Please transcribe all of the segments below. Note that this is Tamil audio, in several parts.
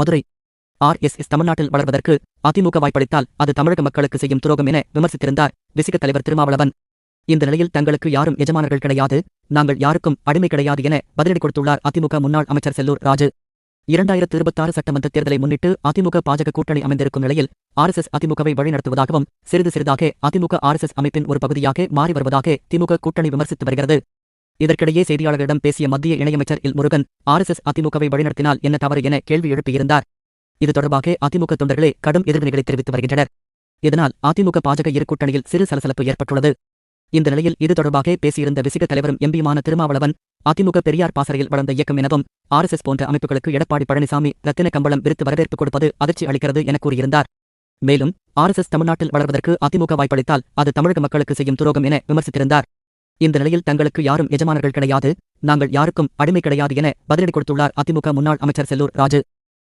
மதுரை RSS தமிழ்நாட்டில் வளர்வதற்கு அதிமுக வாய்ப்பளித்தால் அது தமிழக மக்களுக்கு செய்யும் துரோகம் என விமர்சித்திருந்தார் விசிக தலைவர் திருமாவளவன். இந்த நிலையில் தங்களுக்கு யாரும் எஜமானர்கள் கிடையாது, நாங்கள் யாருக்கும் அடிமை கிடையாது என பதிலடி கொடுத்துள்ளார் அதிமுக முன்னாள் அமைச்சர் செல்லூர் ராஜு. 2026 சட்டமன்ற தேர்தலை முன்னிட்டு அதிமுக பாஜக கூட்டணி அமைந்திருக்கும் நிலையில் RSS அதிமுகவை வழிநடத்துவதாகவும் சிறிது சிறிதாக அதிமுக RSS அமைப்பின் ஒரு பகுதியாக மாறி வருவதாக திமுக கூட்டணி விமர்சித்து வருகிறது. இதற்கிடையே செய்தியாளர்களிடம் பேசிய மத்திய இணையமைச்சர் எல் முருகன் RSS அதிமுகவை வழிநடத்தினால் என்ன தவறு என கேள்வி எழுப்பியிருந்தார். இது தொடர்பாக அதிமுக தொண்டர்களே கடும் எதிர்வினைகளை தெரிவித்து வருகின்றனர். இதனால் அதிமுக பாஜக இரு கூட்டணியில் சிறு சலசலப்பு ஏற்பட்டுள்ளது. இந்த நிலையில் இது தொடர்பாக பேசியிருந்த விசிக தலைவரும் எம்பியுமான திருமாவளவன், அதிமுக பெரியார் பாசறையில் வளர்ந்த இயக்கம் எனவும் RSS போன்ற அமைப்புகளுக்கு எடப்பாடி பழனிசாமி ரத்தின கம்பளம் விரித்து வரவேற்பு கொடுப்பது அதிர்ச்சி அளிக்கிறது என கூறியிருந்தார். மேலும் RSS தமிழ்நாட்டில் வளர்வதற்கு அதிமுக வாய்ப்பளித்தால் அது தமிழக மக்களுக்கு செய்யும் துரோகம் என விமர்சித்திருந்தார். இந்த நிலையில் தங்களுக்கு யாரும் எஜமானர்கள் கிடையாது, நாங்கள் யாருக்கும் அடிமை கிடையாது என பதிலடி கொடுத்துள்ளார் அதிமுக முன்னாள் அமைச்சர் செல்லூர் ராஜு.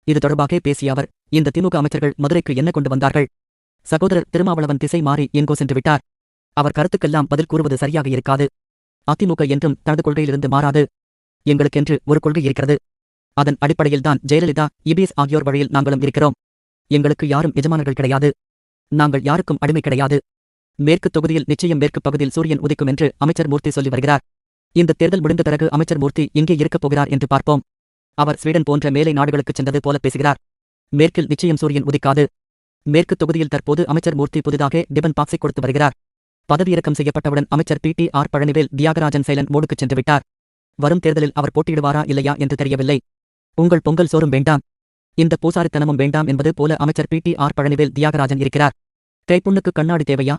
இது தொடர்பாக பேசிய அவர், இந்த திமுக அமைச்சர்கள் மதுரைக்கு என்ன கொண்டு வந்தார்கள்? சகோதரர் திருமாவளவன் திசை மாறி எங்கோ சென்று விட்டார். அவர் கருத்துக்கெல்லாம் பதில் கூறுவது சரியாக இருக்காது. அதிமுக என்றும் தனது கொள்கையிலிருந்து மாறாது. எங்களுக்கென்று ஒரு கொள்கை இருக்கிறது. அதன் அடிப்படையில்தான் ஜெயலலிதா, EBS ஆகியோர் வழியில் நாங்களும் இருக்கிறோம். எங்களுக்கு யாரும் எஜமானர்கள் கிடையாது. நாங்கள் யாருக்கும் அடிமை கிடையாது. மேற்கு தொகுதியில் நிச்சயம் மேற்கு பகுதியில் சூரியன் உதிக்கும் என்று அமைச்சர் மூர்த்தி சொல்லி வருகிறார். இந்த தேர்தல் முடிந்த பிறகு அமைச்சர் மூர்த்தி எங்கே இருக்கப் போகிறார் என்று பார்ப்போம். அவர் ஸ்வீடன் போன்ற மேலை நாடுகளுக்கு சென்றது போல பேசுகிறார். மேற்கில் நிச்சயம் சூரியன் உதிக்காது. மேற்கு தொகுதியில் தற்போது அமைச்சர் மூர்த்தி புதிதாக டிபன் பாக்ஸை கொடுத்து வருகிறார். பதவியிறக்கம் செய்யப்பட்டவுடன் அமைச்சர் PT.R. பழனிவேல் தியாகராஜன் சைலண்ட் மோடுக்கு சென்று விட்டார். வரும் தேர்தலில் அவர் போட்டியிடுவாரா இல்லையா என்று தெரியவில்லை. உங்கள் பொங்கல் சோறும் வேண்டாம், இந்த பூசாரித்தனமும் வேண்டாம் என்பது போல அமைச்சர் PT.R. பழனிவேல் தியாகராஜன் இருக்கிறார். கைப்புண்ணுக்கு கண்ணாடி தேவையா?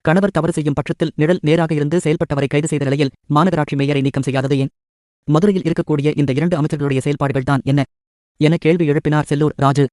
கணவர் தவறு செய்யும் பட்சத்தில் நிழல் நேராக இருந்து செயல்பட்டவரை கைது செய்த நிலையில் மாநகராட்சி மேயரை நீக்கம் செய்யாதது ஏன்? மதுரையில் இருக்கக்கூடிய இந்த 2 அமைச்சர்களுடைய செயல்பாடுகள்தான் என்ன என கேள்வி எழுப்பினார் செல்லூர் ராஜு.